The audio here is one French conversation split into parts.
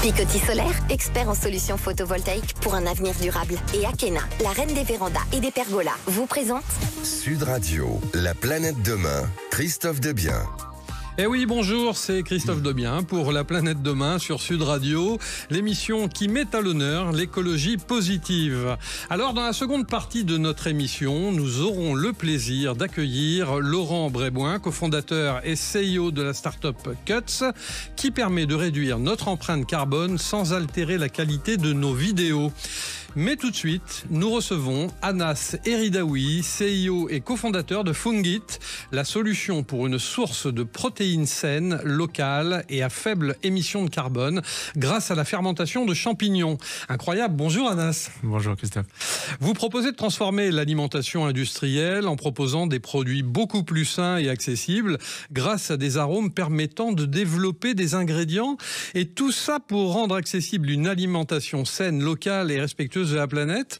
Picoty Solaire, expert en solutions photovoltaïques pour un avenir durable. Et Akena, la reine des vérandas et des pergolas, vous présente Sud Radio, la planète demain, Christophe Debien. Eh oui, bonjour, c'est Christophe Debien pour La Planète Demain sur Sud Radio, l'émission qui met à l'honneur l'écologie positive. Alors, dans la seconde partie de notre émission, nous aurons le plaisir d'accueillir Laurent Bréboin, cofondateur et CEO de la start-up Cuts, qui permet de réduire notre empreinte carbone sans altérer la qualité de nos vidéos. Mais tout de suite, nous recevons Anas Eridaoui, CEO et cofondateur de Fungit, la solution pour une source de protéines saines, locales et à faible émission de carbone grâce à la fermentation de champignons. Incroyable. Bonjour Anas. Bonjour Christophe. Vous proposez de transformer l'alimentation industrielle en proposant des produits beaucoup plus sains et accessibles grâce à des arômes permettant de développer des ingrédients et tout ça pour rendre accessible une alimentation saine, locale et respectueuse de la planète.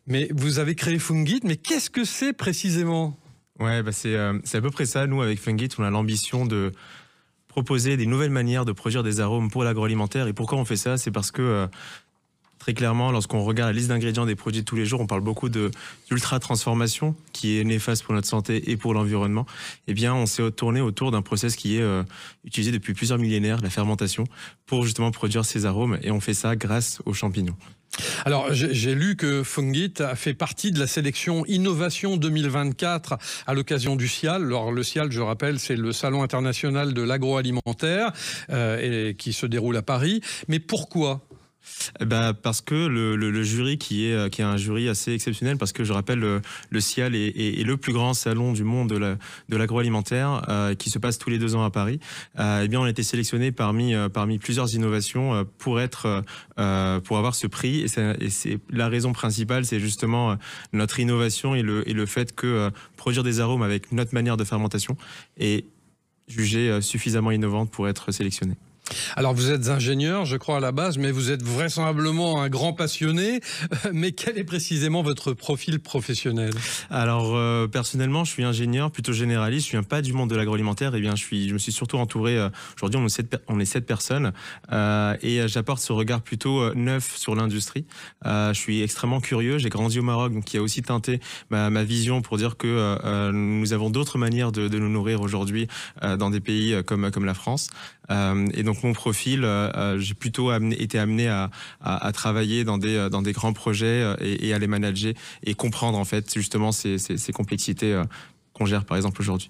Mais vous avez créé Fungit, mais qu'est-ce que c'est précisément ? Ouais, c'est à peu près ça. Nous, avec Fungit, on a l'ambition de proposer des nouvelles manières de produire des arômes pour l'agroalimentaire. Et pourquoi on fait ça ? C'est parce que très clairement, lorsqu'on regarde la liste d'ingrédients des produits de tous les jours, on parle beaucoup d'ultra-transformation qui est néfaste pour notre santé et pour l'environnement. Eh bien, on s'est tourné autour d'un process qui est utilisé depuis plusieurs millénaires, la fermentation, pour justement produire ces arômes. Et on fait ça grâce aux champignons. Alors, j'ai lu que Fungit a fait partie de la sélection Innovation 2024 à l'occasion du SIAL. Alors, le SIAL, je rappelle, c'est le Salon international de l'agroalimentaire et qui se déroule à Paris. Mais pourquoi ? Parce que le jury qui est un jury assez exceptionnel, parce que je rappelle le SIAL est le plus grand salon du monde de l'agroalimentaire qui se passe tous les 2 ans à Paris. Eh bien, on a été sélectionné parmi plusieurs innovations pour avoir ce prix, et c'est la raison principale, c'est justement notre innovation et le fait que produire des arômes avec notre manière de fermentation est jugée suffisamment innovante pour être sélectionnée. Alors vous êtes ingénieur, je crois à la base, mais vous êtes vraisemblablement un grand passionné. Mais quel est précisément votre profil professionnel ? Alors personnellement, je suis ingénieur, plutôt généraliste. Je viens pas du monde de l'agroalimentaire. Eh bien, je me suis surtout entouré. Aujourd'hui, on est 7 personnes et j'apporte ce regard plutôt neuf sur l'industrie. Je suis extrêmement curieux. J'ai grandi au Maroc, donc qui a aussi teinté ma vision pour dire que nous avons d'autres manières de nous nourrir aujourd'hui dans des pays comme la France. Et donc mon profil, j'ai plutôt été amené à travailler dans des grands projets et à les manager et comprendre en fait justement ces complexités qu'on gère par exemple aujourd'hui.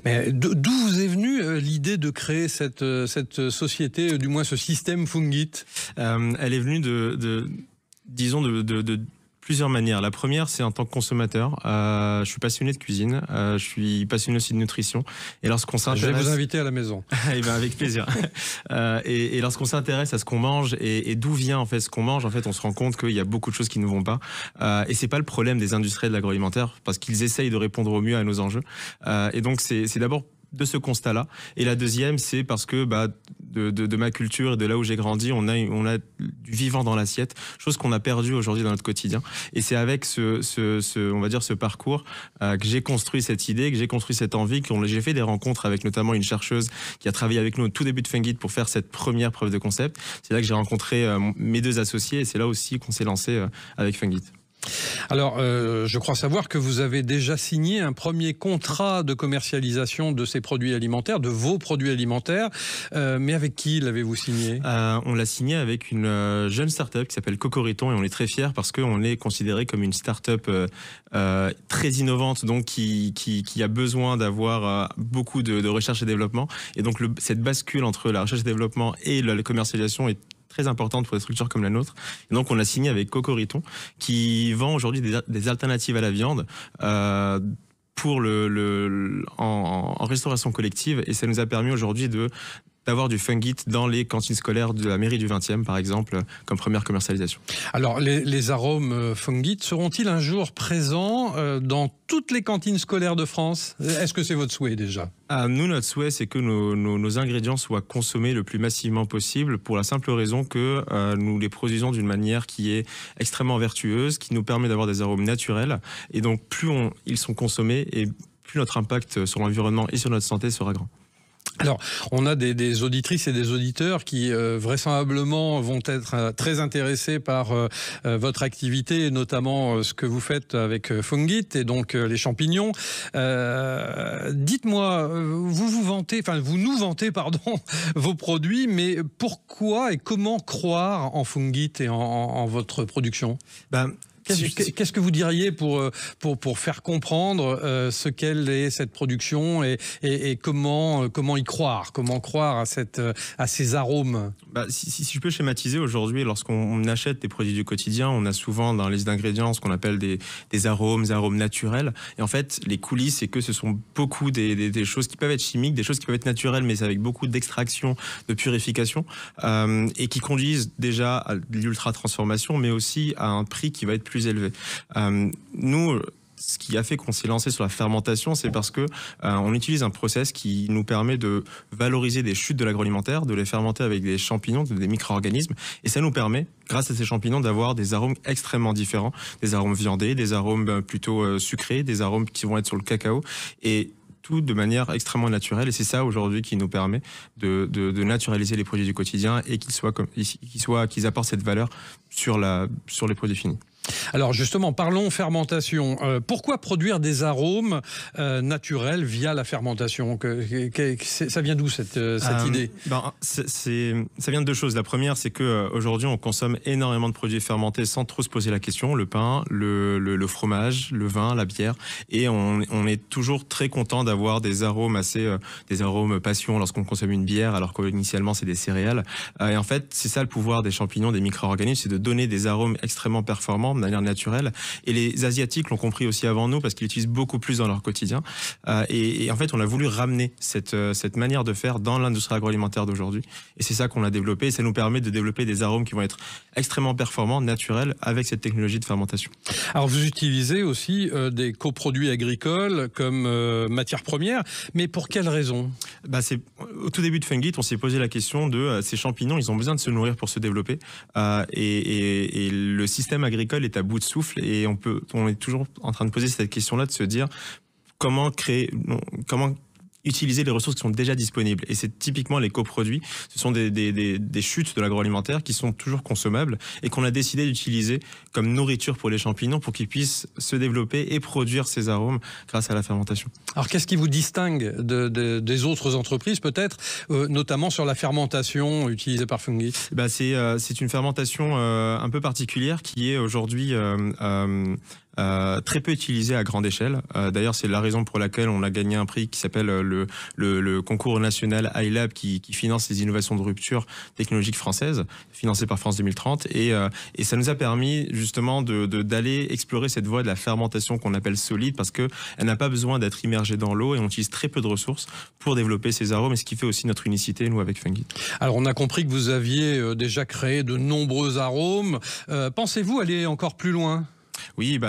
Mais d'où vous est venue l'idée de créer cette société, du moins ce système Fungit ? Elle est venue de plusieurs manières. La première, c'est en tant que consommateur. Je suis passionné de cuisine. Je suis passionné aussi de nutrition. Et lorsqu'on s'intéresse... Je vais vous inviter à la maison. Eh ben, avec plaisir. Et lorsqu'on s'intéresse à ce qu'on mange et d'où vient en fait ce qu'on mange, en fait, on se rend compte qu'il y a beaucoup de choses qui ne vont pas. Et c'est pas le problème des industriels de l'agroalimentaire, parce qu'ils essayent de répondre au mieux à nos enjeux. Et donc c'est d'abord de ce constat-là. Et la deuxième, c'est parce que de ma culture et de là où j'ai grandi, on a du vivant dans l'assiette, chose qu'on a perdue aujourd'hui dans notre quotidien. Et c'est avec on va dire ce parcours que j'ai construit cette idée, que j'ai construit cette envie, j'ai fait des rencontres avec notamment une chercheuse qui a travaillé avec nous au tout début de Fungit pour faire cette première preuve de concept. C'est là que j'ai rencontré mes 2 associés et c'est là aussi qu'on s'est lancé avec Fungit. Alors, je crois savoir que vous avez déjà signé un premier contrat de commercialisation de ces produits alimentaires, de vos produits alimentaires. Mais avec qui l'avez-vous signé ? On l'a signé avec une jeune start-up qui s'appelle Cocoriton et on est très fiers parce qu'on est considéré comme une start-up très innovante, donc qui a besoin d'avoir beaucoup de recherche et développement. Et donc cette bascule entre la recherche et développement et la commercialisation est très importante pour des structures comme la nôtre. Et donc on a signé avec Cocoriton qui vend aujourd'hui des alternatives à la viande pour en restauration collective, et ça nous a permis aujourd'hui d'avoir du Fungit dans les cantines scolaires de la mairie du 20e, par exemple, comme première commercialisation. Alors, les arômes Fungit seront-ils un jour présents dans toutes les cantines scolaires de France ? Est-ce que c'est votre souhait déjà ? Nous, notre souhait, c'est que nos ingrédients soient consommés le plus massivement possible, pour la simple raison que nous les produisons d'une manière qui est extrêmement vertueuse, qui nous permet d'avoir des arômes naturels. Et donc, plus ils sont consommés, et plus notre impact sur l'environnement et sur notre santé sera grand. Alors, on a des auditrices et des auditeurs qui vraisemblablement vont être très intéressés par votre activité, et notamment ce que vous faites avec Fungit et donc les champignons. Dites-moi, vous nous vantez, vos produits, mais pourquoi et comment croire en Fungit et en votre production ? Qu'est-ce que vous diriez pour faire comprendre ce qu'elle est cette production et comment y croire, comment croire à ces arômes? Si je peux schématiser, aujourd'hui, lorsqu'on achète des produits du quotidien, on a souvent dans les listes d'ingrédients ce qu'on appelle des arômes naturels. Et en fait, les coulisses, c'est que ce sont beaucoup des choses qui peuvent être chimiques, des choses qui peuvent être naturelles, mais avec beaucoup d'extraction, de purification, et qui conduisent déjà à l'ultra transformation, mais aussi à un prix qui va être plus élevé. Nous, ce qui a fait qu'on s'est lancé sur la fermentation, c'est parce que on utilise un process qui nous permet de valoriser des chutes de l'agroalimentaire, de les fermenter avec des champignons, des micro-organismes, et ça nous permet, grâce à ces champignons, d'avoir des arômes extrêmement différents, des arômes viandés, des arômes plutôt sucrés, des arômes qui vont être sur le cacao, et tout de manière extrêmement naturelle. Et c'est ça aujourd'hui qui nous permet de naturaliser les produits du quotidien et qu'ils apportent cette valeur sur les produits finis. Alors justement, parlons fermentation. Pourquoi produire des arômes naturels via la fermentation? Ça vient d'où cette idée? Ça vient de deux choses. La première, c'est qu'aujourd'hui, on consomme énormément de produits fermentés sans trop se poser la question. Le pain, le fromage, le vin, la bière. Et on est toujours très content d'avoir des arômes des arômes passion lorsqu'on consomme une bière, alors qu'initialement, c'est des céréales. Et en fait, c'est ça le pouvoir des champignons, des micro-organismes, c'est de donner des arômes extrêmement performants de manière naturelle. Et les Asiatiques l'ont compris aussi avant nous parce qu'ils l'utilisent beaucoup plus dans leur quotidien. Et en fait, on a voulu ramener cette manière de faire dans l'industrie agroalimentaire d'aujourd'hui. Et c'est ça qu'on a développé. Et ça nous permet de développer des arômes qui vont être extrêmement performants, naturels, avec cette technologie de fermentation. Alors, vous utilisez aussi des coproduits agricoles comme matière première. Mais pour quelle raison? Au tout début de Fungit, on s'est posé la question de ces champignons, ils ont besoin de se nourrir pour se développer. Et le système agricole est à bout de souffle et on est toujours en train de poser cette question-là, de se dire comment utiliser les ressources qui sont déjà disponibles. Et c'est typiquement les coproduits. Ce sont des chutes de l'agroalimentaire qui sont toujours consommables et qu'on a décidé d'utiliser comme nourriture pour les champignons pour qu'ils puissent se développer et produire ces arômes grâce à la fermentation. Alors, qu'est-ce qui vous distingue des autres entreprises, peut-être, notamment sur la fermentation utilisée par Fungit? C'est une fermentation un peu particulière qui est aujourd'hui très peu utilisé à grande échelle. D'ailleurs, c'est la raison pour laquelle on a gagné un prix qui s'appelle le concours national iLab qui finance les innovations de rupture technologique française, financé par France 2030. Et ça nous a permis justement d'aller explorer cette voie de la fermentation qu'on appelle solide parce qu'elle n'a pas besoin d'être immergée dans l'eau et on utilise très peu de ressources pour développer ces arômes, et ce qui fait aussi notre unicité, nous, avec Fungit. Alors, on a compris que vous aviez déjà créé de nombreux arômes. Pensez-vous aller encore plus loin? Oui,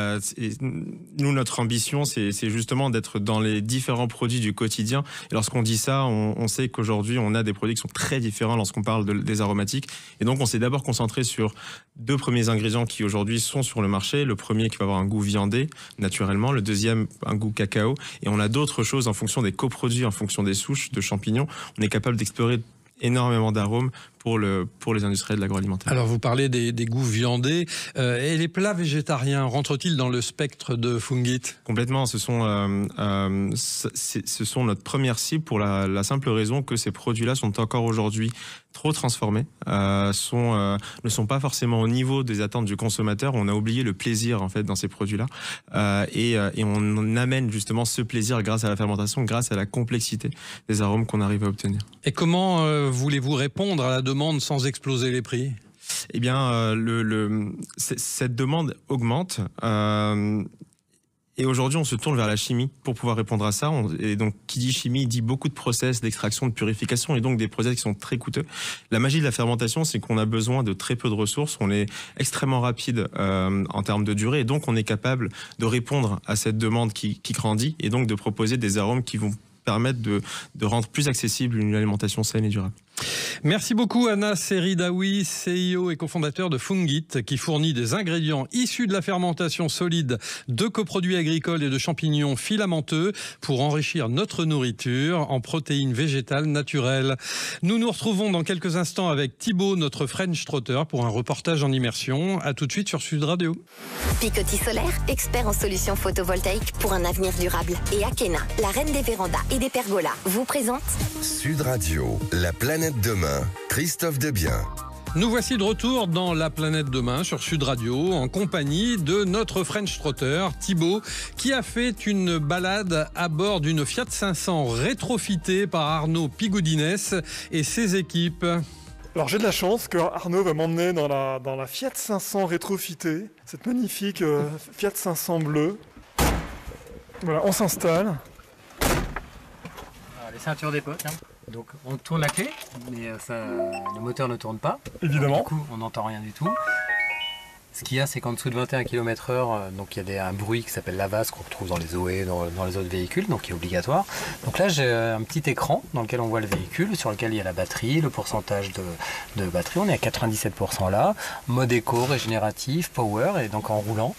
nous, notre ambition, c'est justement d'être dans les différents produits du quotidien. Et lorsqu'on dit ça, on sait qu'aujourd'hui, on a des produits qui sont très différents lorsqu'on parle des aromatiques. Et donc, on s'est d'abord concentré sur deux premiers ingrédients qui aujourd'hui sont sur le marché. Le premier qui va avoir un goût viandé, naturellement. Le deuxième, un goût cacao. Et on a d'autres choses en fonction des coproduits, en fonction des souches de champignons. On est capable d'explorer énormément d'arômes pour les industriels de l'agroalimentaire. Alors, vous parlez des goûts viandés. Et les plats végétariens rentrent-ils dans le spectre de Fungit? Complètement. Ce sont notre première cible pour la simple raison que ces produits-là sont encore aujourd'hui trop transformés, ne sont pas forcément au niveau des attentes du consommateur. On a oublié le plaisir en fait dans ces produits-là, et on amène justement ce plaisir grâce à la fermentation, grâce à la complexité des arômes qu'on arrive à obtenir. Et comment voulez-vous répondre à la demande sans exploser les prix? Eh bien, cette demande augmente. Et aujourd'hui, on se tourne vers la chimie pour pouvoir répondre à ça. Et donc, qui dit chimie, dit beaucoup de process d'extraction, de purification, et donc des process qui sont très coûteux. La magie de la fermentation, c'est qu'on a besoin de très peu de ressources. On est extrêmement rapide en termes de durée, et donc on est capable de répondre à cette demande qui grandit, et donc de proposer des arômes qui vont permettre de rendre plus accessible une alimentation saine et durable. Merci beaucoup Anna Seridaoui, CIO et cofondateur de Fungit, qui fournit des ingrédients issus de la fermentation solide de coproduits agricoles et de champignons filamenteux pour enrichir notre nourriture en protéines végétales naturelles. Nous nous retrouvons dans quelques instants avec Thibaut, notre French Trotter, pour un reportage en immersion. À tout de suite sur Sud Radio. Picotis Solaire, expert en solutions photovoltaïques pour un avenir durable. Et Akena, la reine des vérandas et des pergolas, vous présente Sud Radio, la planète demain, Christophe Debiens. Nous voici de retour dans La Planète Demain sur Sud Radio en compagnie de notre French Trotter Thibaut qui a fait une balade à bord d'une Fiat 500 rétrofitée par Arnaud Pigoudines et ses équipes. Alors j'ai de la chance que Arnaud va m'emmener dans la Fiat 500 rétrofitée, cette magnifique Fiat 500 bleue. Voilà, on s'installe. Les ceintures d'époque, hein. Donc on tourne la clé, mais le moteur ne tourne pas. Évidemment. Du coup, on n'entend rien du tout. Ce qu'il y a, c'est qu'en dessous de 21 km/h, donc il y a un bruit qui s'appelle l'AVAS qu'on retrouve dans les OE, dans les autres véhicules, donc qui est obligatoire. Donc là, j'ai un petit écran dans lequel on voit le véhicule, sur lequel il y a la batterie, le pourcentage de batterie. On est à 97% là. Mode éco, régénératif, power, et donc en roulant,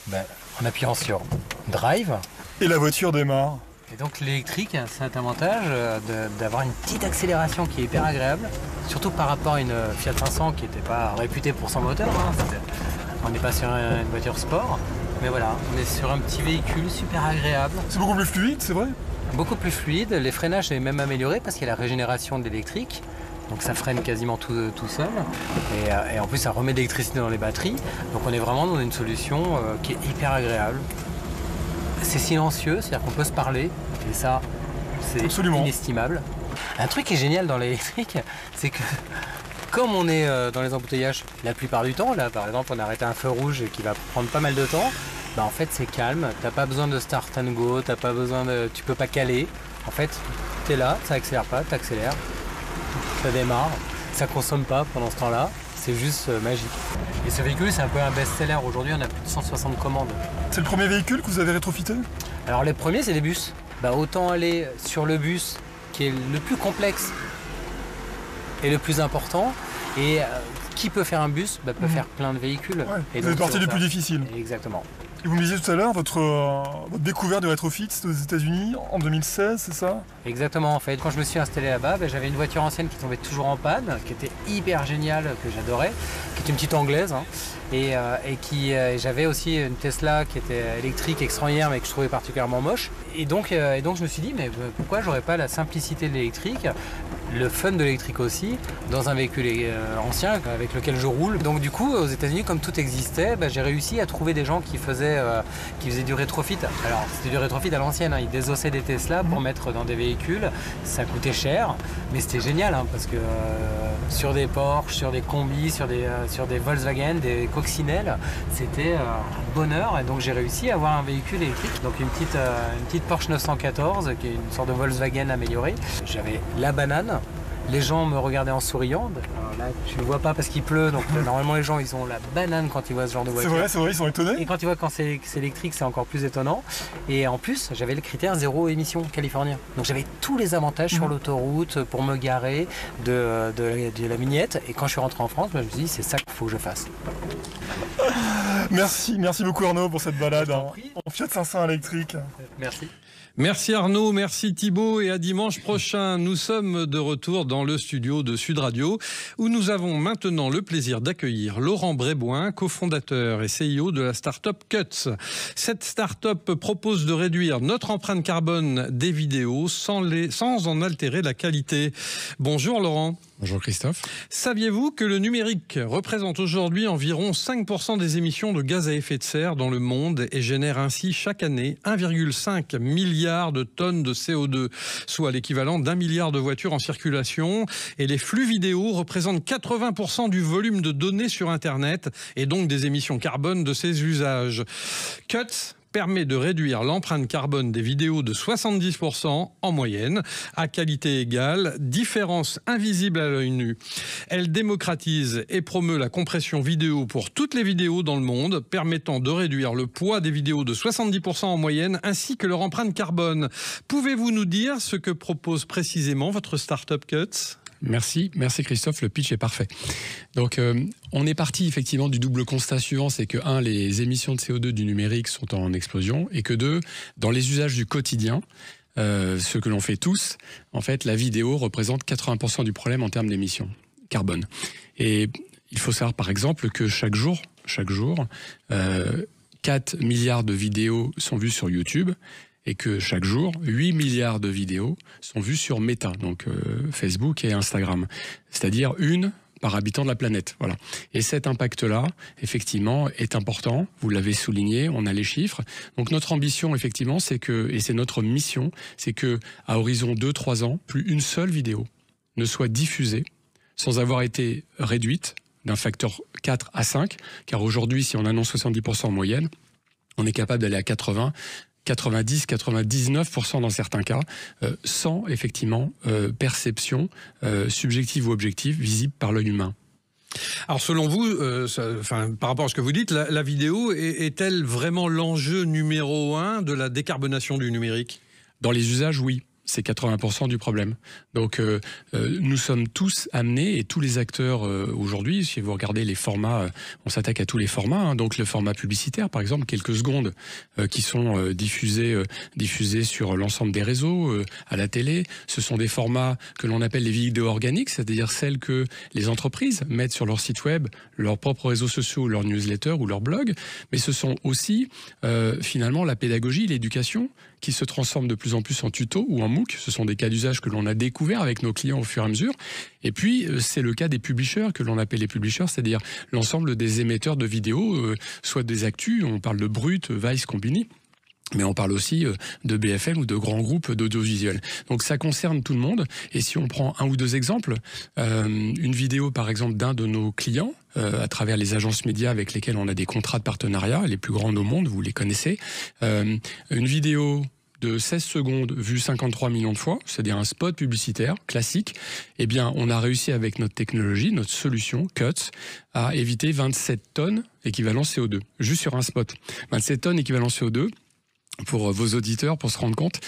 en appuyant sur Drive. Et la voiture démarre. Et donc l'électrique a cet avantage d'avoir une petite accélération qui est hyper agréable, surtout par rapport à une Fiat 500 qui n'était pas réputée pour son moteur. Hein. On n'est pas sur une voiture sport, mais voilà, on est sur un petit véhicule super agréable. C'est beaucoup plus fluide, c'est vrai ? Beaucoup plus fluide, les freinages est même amélioré parce qu'il y a la régénération de l'électrique. Donc ça freine quasiment tout seul. Et en plus ça remet de l'électricité dans les batteries. Donc on est vraiment dans une solution qui est hyper agréable. C'est silencieux, c'est-à-dire qu'on peut se parler, et ça, c'est inestimable. Un truc qui est génial dans l'électrique, c'est que comme on est dans les embouteillages la plupart du temps, là par exemple on a arrêté un feu rouge qui va prendre pas mal de temps, en fait c'est calme, t'as pas besoin de start and go, tu peux pas caler. En fait, t'es là, ça accélère pas, t'accélères, ça démarre, ça consomme pas pendant ce temps-là. C'est juste magique. Et ce véhicule, c'est un peu un best-seller. Aujourd'hui, on a plus de 160 commandes. C'est le premier véhicule que vous avez rétrofité ? Alors, les premiers, c'est des bus. Autant aller sur le bus qui est le plus complexe et le plus important. Et qui peut faire un bus peut faire plein de véhicules. Ouais, et vous êtes parti du plus difficile. Exactement. Et vous me disiez tout à l'heure, votre découverte de rétrofit, c'était aux États-Unis en 2016, c'est ça ? Exactement, en fait. Quand je me suis installé là-bas, j'avais une voiture ancienne qui tombait toujours en panne, qui était hyper géniale, que j'adorais, qui était une petite anglaise. Hein, et j'avais aussi une Tesla qui était électrique extraordinaire, mais que je trouvais particulièrement moche. Et donc je me suis dit, mais pourquoi j'aurais pas la simplicité de l'électrique, le fun de l'électrique aussi, dans un véhicule ancien avec lequel je roule. Donc du coup, aux États-Unis, comme tout existait, j'ai réussi à trouver des gens qui faisaient du rétrofit. Alors c'était du rétrofit à l'ancienne, hein. Ils désossaient des Tesla pour mettre dans des véhicules. Ça coûtait cher, mais c'était génial, hein, parce que sur des Porsche, sur des combis, sur des Volkswagen, des coccinelles, c'était un bonheur. Et donc j'ai réussi à avoir un véhicule électrique, donc une petite Porsche 914 qui est une sorte de Volkswagen améliorée. J'avais la banane. Les gens me regardaient en souriant. Alors là, tu ne le vois pas parce qu'il pleut, donc normalement les gens ils ont la banane quand ils voient ce genre de voiture. C'est vrai, ils sont étonnés. Et quand ils voient quand c'est électrique, c'est encore plus étonnant. Et en plus, j'avais le critère zéro émission californien. Donc j'avais tous les avantages sur l'autoroute pour me garer de la vignette. Et quand je suis rentré en France, je me suis dit c'est ça qu'il faut que je fasse. Merci beaucoup Arnaud pour cette balade en Fiat 500 électrique. Merci. Merci Arnaud, merci Thibaut et à dimanche prochain. Nous sommes de retour dans le studio de Sud Radio où nous avons maintenant le plaisir d'accueillir Laurent Bréboin, cofondateur et CIO de la start-up Cuts. Cette start-up propose de réduire notre empreinte carbone des vidéos sans en altérer la qualité. Bonjour Laurent. Bonjour Christophe. Saviez-vous que le numérique représente aujourd'hui environ 5% des émissions de gaz à effet de serre dans le monde et génère ainsi chaque année 1,5 milliard de tonnes de CO2, soit l'équivalent d'1 milliard de voitures en circulation. Et les flux vidéo représentent 80% du volume de données sur Internet et donc des émissions carbone de ces usages. Cuts permet de réduire l'empreinte carbone des vidéos de 70% en moyenne, à qualité égale, différence invisible à l'œil nu. Elle démocratise et promeut la compression vidéo pour toutes les vidéos dans le monde, permettant de réduire le poids des vidéos de 70% en moyenne, ainsi que leur empreinte carbone. Pouvez-vous nous dire ce que propose précisément votre start-up Cuts ? Merci Christophe, le pitch est parfait. Donc on est parti effectivement du double constat suivant, c'est que 1, les émissions de CO2 du numérique sont en explosion, et que 2, dans les usages du quotidien, ce que l'on fait tous, en fait la vidéo représente 80% du problème en termes d'émissions carbone. Et il faut savoir par exemple que chaque jour, 4 milliards de vidéos sont vues sur YouTube, et que chaque jour, 8 milliards de vidéos sont vues sur Meta, donc Facebook et Instagram. C'est-à-dire une par habitant de la planète. Voilà. Et cet impact-là, effectivement, est important. Vous l'avez souligné, on a les chiffres. Donc notre ambition, effectivement, c'est que, et c'est notre mission, c'est que à horizon 2-3 ans, plus une seule vidéo ne soit diffusée sans avoir été réduite d'un facteur 4 à 5, car aujourd'hui, si on annonce 70% en moyenne, on est capable d'aller à 80, 90, 99% dans certains cas, sans effectivement perception subjective ou objective visible par l'œil humain. Alors selon vous, par rapport à ce que vous dites, la vidéo est-elle vraiment l'enjeu numéro 1 de la décarbonation du numérique? Dans les usages, oui. C'est 80% du problème. Donc nous sommes tous amenés, et tous les acteurs aujourd'hui, si vous regardez les formats, on s'attaque à tous les formats, hein, donc le format publicitaire par exemple, quelques secondes qui sont diffusés sur l'ensemble des réseaux, à la télé. Ce sont des formats que l'on appelle les vidéos organiques, c'est-à-dire celles que les entreprises mettent sur leur site web, leurs propres réseaux sociaux, leur newsletter ou leur blog, mais ce sont aussi finalement la pédagogie, l'éducation, qui se transforment de plus en plus en tuto ou en MOOC. Ce sont des cas d'usage que l'on a découverts avec nos clients au fur et à mesure. Et puis, c'est le cas des publishers, que l'on appelle les publishers, c'est-à-dire l'ensemble des émetteurs de vidéos, soit des actus, on parle de Brut, Vice, Combini, mais on parle aussi de BFM ou de grands groupes d'audiovisuel. Donc ça concerne tout le monde. Et si on prend un ou deux exemples, une vidéo par exemple d'un de nos clients, à travers les agences médias avec lesquelles on a des contrats de partenariat, les plus grands au monde, vous les connaissez, une vidéo de 16 secondes vue 53 millions de fois, c'est-à-dire un spot publicitaire classique, eh bien on a réussi avec notre technologie, notre solution Cuts, à éviter 27 tonnes équivalent CO2, juste sur un spot. 27 tonnes équivalent CO2, pour vos auditeurs, pour se rendre compte,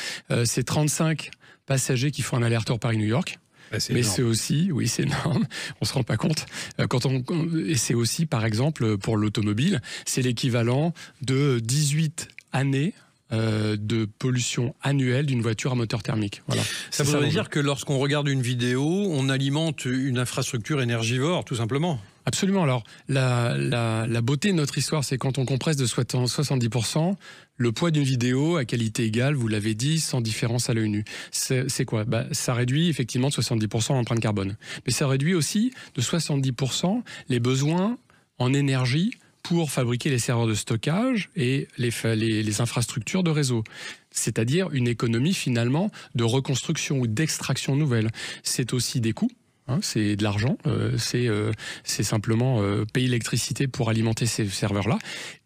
c'est 35 passagers qui font un aller-retour Paris-New York. Mais c'est aussi, oui, c'est énorme, on se rend pas compte. Et c'est aussi, par exemple, pour l'automobile, c'est l'équivalent de 18 années de pollution annuelle d'une voiture à moteur thermique. Voilà. Ça voudrait dire que lorsqu'on regarde une vidéo, on alimente une infrastructure énergivore, tout simplement. Absolument. Alors, la beauté de notre histoire, c'est quand on compresse de 70% le poids d'une vidéo à qualité égale, vous l'avez dit, sans différence à l'œil nu. C'est quoi? Ça réduit effectivement de 70% l'empreinte carbone. Mais ça réduit aussi de 70% les besoins en énergie pour fabriquer les serveurs de stockage et les infrastructures de réseau. C'est-à-dire une économie finalement de reconstruction ou d'extraction nouvelle. C'est aussi des coûts. Hein, c'est de l'argent, c'est simplement payer l'électricité pour alimenter ces serveurs-là.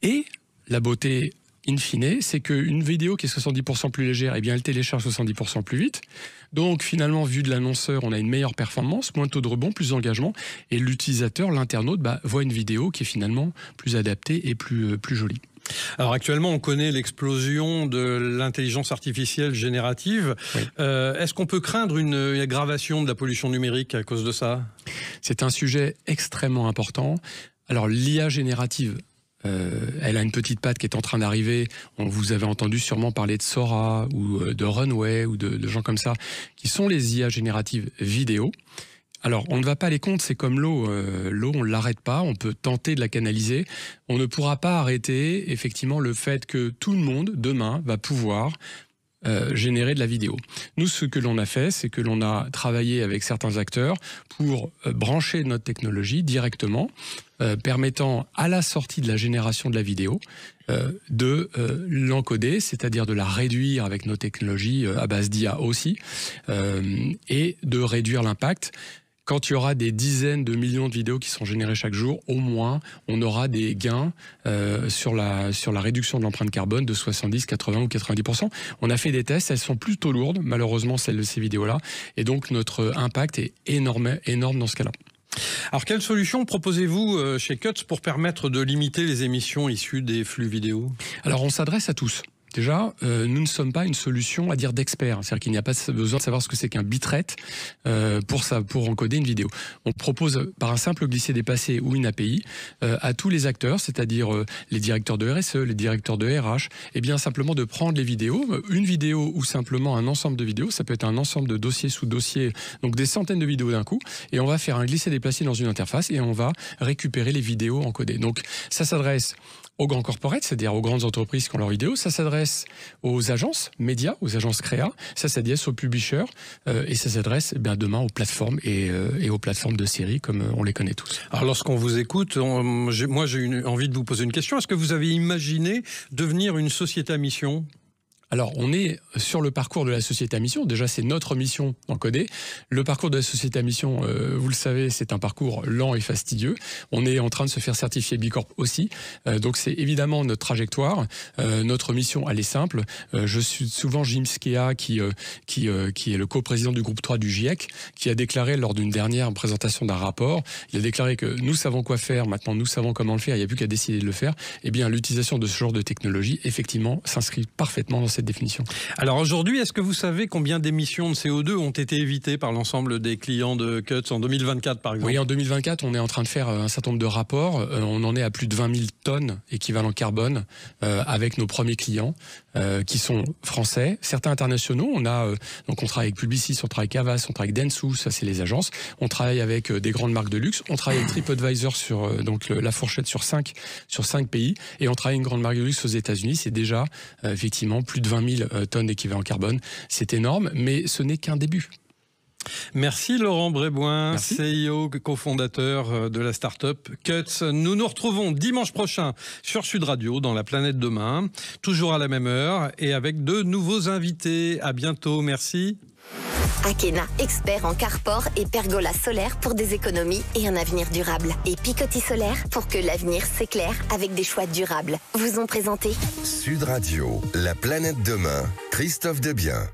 Et la beauté in fine, c'est qu'une vidéo qui est 70% plus légère, eh bien elle télécharge 70% plus vite. Donc finalement, vu de l'annonceur, on a une meilleure performance, moins de taux de rebond, plus d'engagement. Et l'utilisateur, l'internaute, voit une vidéo qui est finalement plus adaptée et plus jolie. Alors actuellement, on connaît l'explosion de l'intelligence artificielle générative. Oui. Est-ce qu'on peut craindre une aggravation de la pollution numérique à cause de ça? C'est un sujet extrêmement important. Alors l'IA générative, elle a une petite patte qui est en train d'arriver. Vous avez entendu sûrement parler de Sora ou de Runway ou de gens comme ça, qui sont les IA génératives vidéo. Alors, on ne va pas aller contre, c'est comme l'eau. L'eau, on ne l'arrête pas, on peut tenter de la canaliser. On ne pourra pas arrêter, effectivement, le fait que tout le monde, demain, va pouvoir générer de la vidéo. Nous, ce que l'on a fait, c'est que l'on a travaillé avec certains acteurs pour brancher notre technologie directement, permettant à la sortie de la génération de la vidéo de l'encoder, c'est-à-dire de la réduire avec nos technologies à base d'IA aussi, et de réduire l'impact. Quand il y aura des dizaines de millions de vidéos qui sont générées chaque jour, au moins, on aura des gains sur la réduction de l'empreinte carbone de 70, 80 ou 90%. On a fait des tests, elles sont plutôt lourdes, malheureusement, celles de ces vidéos-là. Et donc, notre impact est énorme dans ce cas-là. Alors, quelle solution proposez-vous chez Cuts pour permettre de limiter les émissions issues des flux vidéo? Alors, on s'adresse à tous. Déjà, nous ne sommes pas une solution à dire d'experts. C'est-à-dire qu'il n'y a pas besoin de savoir ce que c'est qu'un bitrate pour encoder une vidéo. On propose par un simple glisser-déplacer ou une API à tous les acteurs, c'est-à-dire les directeurs de RSE, les directeurs de RH, et bien simplement de prendre les vidéos, une vidéo ou simplement un ensemble de vidéos. Ça peut être un ensemble de dossiers sous dossiers, donc des centaines de vidéos d'un coup, et on va faire un glisser-déplacer dans une interface et on va récupérer les vidéos encodées. Donc ça s'adresse aux grands corporates, c'est-à-dire aux grandes entreprises qui ont leurs vidéos. Ça s'adresse aux agences médias, aux agences créa. Ça s'adresse aux publishers. Et ça s'adresse demain aux plateformes et aux plateformes de séries comme on les connaît tous. Alors lorsqu'on vous écoute, moi j'ai envie de vous poser une question. Est-ce que vous avez imaginé devenir une société à mission ? Alors, on est sur le parcours de la société à mission. Déjà, c'est notre mission d'encoder. Le parcours de la société à mission, vous le savez, c'est un parcours lent et fastidieux. On est en train de se faire certifier B Corp aussi. Donc, c'est évidemment notre trajectoire. Notre mission, elle est simple. Je suis souvent Jim Skea, qui est le coprésident du groupe 3 du GIEC, qui a déclaré lors d'une dernière présentation d'un rapport, il a déclaré que nous savons quoi faire, maintenant nous savons comment le faire, il n'y a plus qu'à décider de le faire. Eh bien, l'utilisation de ce genre de technologie, effectivement, s'inscrit parfaitement dans cette définition. Alors aujourd'hui, est-ce que vous savez combien d'émissions de CO2 ont été évitées par l'ensemble des clients de Cuts en 2024 par exemple ? Oui, en 2024, on est en train de faire un certain nombre de rapports. On en est à plus de 20 000 tonnes équivalent carbone avec nos premiers clients qui sont français, certains internationaux. Donc on travaille avec Publicis, on travaille avec Havas, on travaille avec Dentsu, ça c'est les agences. On travaille avec des grandes marques de luxe. On travaille avec TripAdvisor sur donc la fourchette sur 5 pays, et on travaille avec une grande marque de luxe aux États-Unis. C'est déjà effectivement plus de 20 000 tonnes d'équivalent carbone. C'est énorme, mais ce n'est qu'un début. Merci Laurent Bréboin, Merci. CEO, cofondateur de la start-up Cuts. Nous nous retrouvons dimanche prochain sur Sud Radio dans La Planète Demain, toujours à la même heure et avec de nouveaux invités. À bientôt, merci. Akena, expert en carport et pergola solaire pour des économies et un avenir durable. Et Picoty Solaire pour que l'avenir s'éclaire avec des choix durables. Vous ont présenté Sud Radio, La Planète Demain, Christophe Debiens.